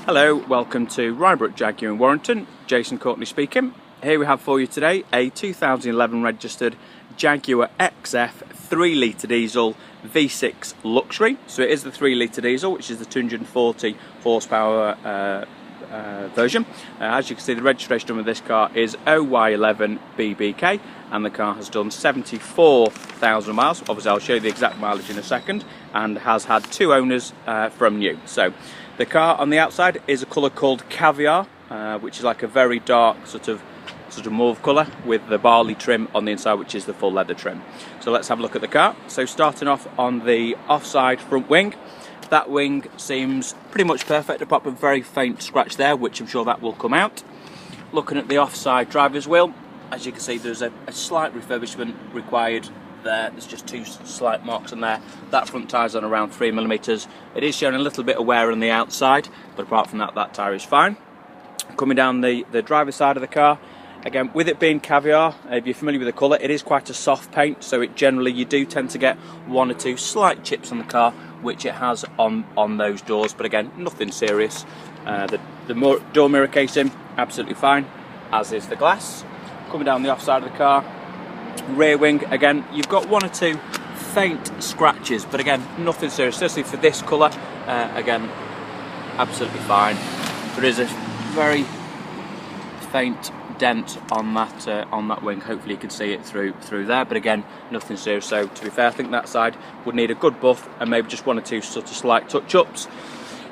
Hello, welcome to Rybrook Jaguar in Warrington. Jason Courtney speaking. Here we have for you today a 2011 registered Jaguar XF 3 litre diesel V6 luxury. So it is the 3 litre diesel, which is the 240 horsepower version. As you can see, the registration number of this car is OY11BBK and the car has done 74,000 miles. Obviously I'll show you the exact mileage in a second, and has had 2 owners from new. So the car on the outside is a colour called Caviar, which is like a very dark sort of mauve colour with the barley trim on the inside, which is the full leather trim. So let's have a look at the car. So starting off on the offside front wing, that wing seems pretty much perfect apart from a very faint scratch there, which I'm sure that will come out. Looking at the offside driver's wheel, as you can see there's a slight refurbishment required there. There's just 2 slight marks on there. That front tyre's on around 3mm. It is showing a little bit of wear on the outside, but apart from that, that tyre is fine. Coming down the driver's side of the car, again, with it being Caviar, if you're familiar with the colour, it is quite a soft paint, so it generally, you do tend to get 1 or 2 slight chips on the car, which it has on those doors, but again, nothing serious. The door mirror casing, absolutely fine, as is the glass. Coming down the offside of the car, rear wing, again, you've got 1 or 2 faint scratches, but again, nothing serious, especially for this colour. Again, absolutely fine. There is a very faint dent on that wing. Hopefully you can see it through there, but again, nothing serious. So to be fair, I think that side would need a good buff and maybe just 1 or 2 sort of slight touch-ups.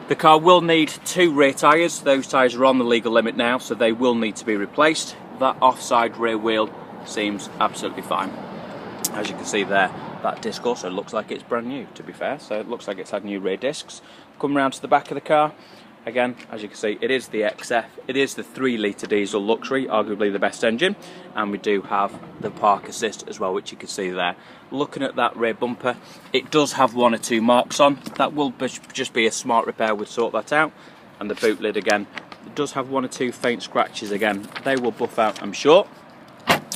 The car will need 2 rear tyres. Those tyres are on the legal limit now, so they will need to be replaced. That offside rear wheel seems absolutely fine. As you can see there, that disc also looks like it's brand new, to be fair, so it looks like it's had new rear discs. Come round to the back of the car. Again, as you can see, it is the XF, it is the 3 litre diesel luxury, arguably the best engine, and we do have the park assist as well, which you can see there. Looking at that rear bumper, it does have 1 or 2 marks on. That will just be a smart repair, would sort that out. And the boot lid, again, it does have 1 or 2 faint scratches. Again, they will buff out, I'm sure.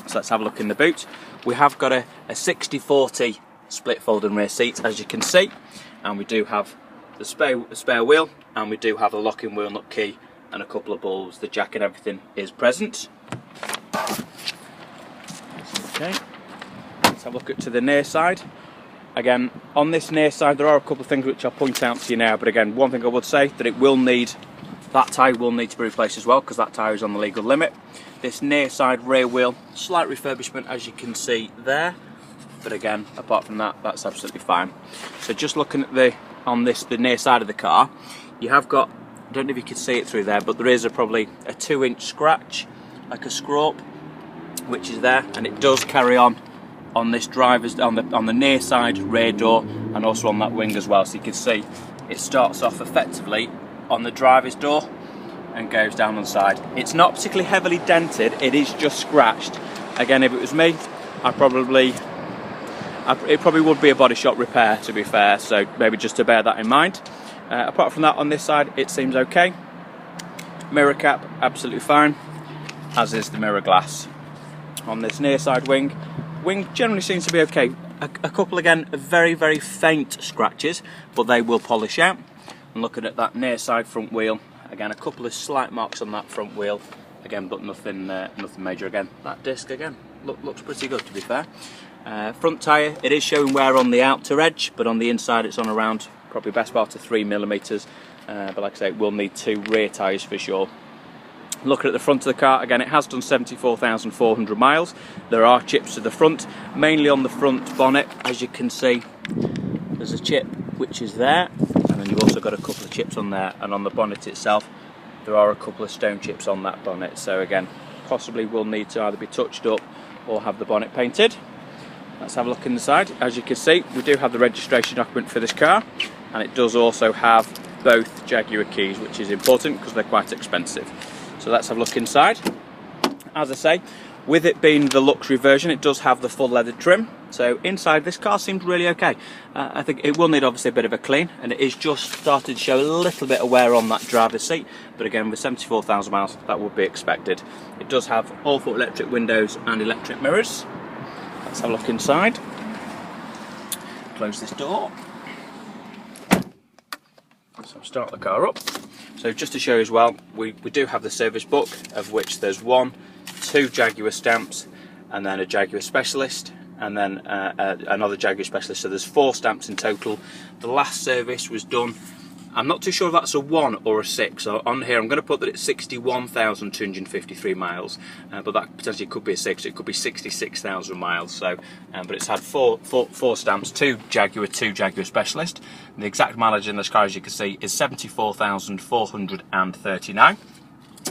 So let's have a look in the boot. We have got a 60/40 split folding rear seat, as you can see, and we do have the spare wheel, and we do have a locking wheel nut key and a couple of bulbs. The jack and everything is present. Okay, let's have a look to the near side. Again, on this near side there are a couple of things which I'll point out to you now, but again, one thing I would say, that it will need, that tyre will need to be replaced as well, because that tyre is on the legal limit. This near side rear wheel, slight refurbishment, as you can see there, but again, apart from that, that's absolutely fine. So just looking at the near side of the car, you have got, I don't know if you can see it through there, but there is probably a 2-inch scratch, like a scrape, which is there, and it does carry on this driver's, on the near side rear door, and also on that wing as well. So you can see it starts off effectively on the driver's door and goes down on the side. It's not particularly heavily dented, it is just scratched. Again, if it was me, it probably would be a body shop repair, to be fair, so maybe just to bear that in mind. Apart from that, on this side it seems okay. Mirror cap, absolutely fine, as is the mirror glass. On this near side wing generally seems to be okay. A couple, again, of very faint scratches, but they will polish out. And looking at that near side front wheel, again, a couple of slight marks on that front wheel, again, but nothing major. Again, that disc, again, looks pretty good, to be fair. Front tyre, it is showing wear on the outer edge, but on the inside it's on around probably best part of 3mm. But like I say, it will need 2 rear tyres for sure. Looking at the front of the car, again, it has done 74,400 miles. There are chips to the front, mainly on the front bonnet. As you can see, there's a chip which is there, and then you've also got a couple of chips on there, and on the bonnet itself there are a couple of stone chips on that bonnet. So again, possibly will need to either be touched up or have the bonnet painted. Let's have a look inside. As you can see, we do have the registration document for this car, and it does also have both Jaguar keys, which is important because they're quite expensive. So let's have a look inside. As I say, with it being the luxury version, it does have the full leather trim. So inside, this car seems really okay. I think it will need obviously a bit of a clean, and it is just starting to show a little bit of wear on that driver's seat. But again, with 74,000 miles, that would be expected. It does have all 4 electric windows and electric mirrors. Let's have a look inside. Close this door. So start the car up. So just to show you as well, we do have the service book, of which there's 1, 2 Jaguar stamps, and then a Jaguar specialist, and then another Jaguar specialist. So there's 4 stamps in total. The last service was done, I'm not too sure if that's a 1 or a 6. So on here I'm going to put that it's 61,253 miles, but that potentially could be a 6. It could be 66,000 miles. So, but it's had four stamps, 2 Jaguar, 2 Jaguar specialist. And the exact mileage in this car, as you can see, is 74,439.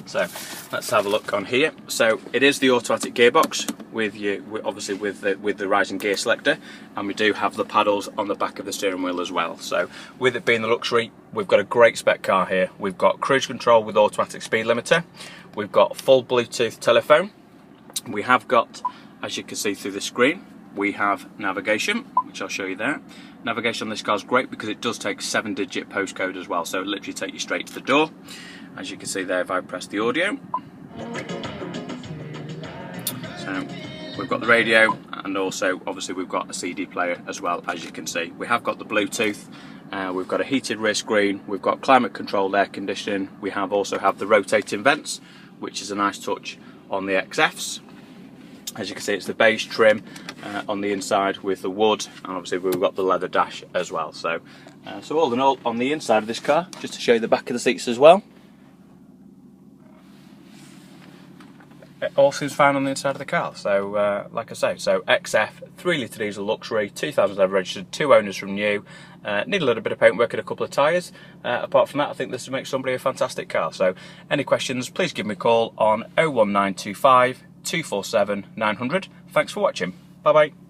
So let's have a look on here. So it is the automatic gearbox with obviously with the rising gear selector, and we do have the paddles on the back of the steering wheel as well. So with it being the luxury, we've got a great spec car here. We've got cruise control with automatic speed limiter. We've got full Bluetooth telephone. We have got, as you can see through the screen, we have navigation, which I'll show you there. Navigation on this car is great because it does take 7-digit postcode as well, so it literally takes you straight to the door. As you can see there, if I press the audio, so we've got the radio, and also obviously we've got a CD player as well. As you can see, we have got the Bluetooth, we've got a heated rear screen, we've got climate controlled air conditioning, we also have the rotating vents, which is a nice touch on the XFs. As you can see, it's the beige trim on the inside with the wood, and obviously we've got the leather dash as well. So, so all in all, on the inside of this car, just to show you the back of the seats as well, it all seems fine on the inside of the car. So, like I say, so XF 3-litre diesel luxury, 2011 registered, 2 owners from new. Need a little bit of paintwork and a couple of tyres. Apart from that, I think this will make somebody a fantastic car. So, any questions, please give me a call on 01925 247 900. Thanks for watching. Bye bye.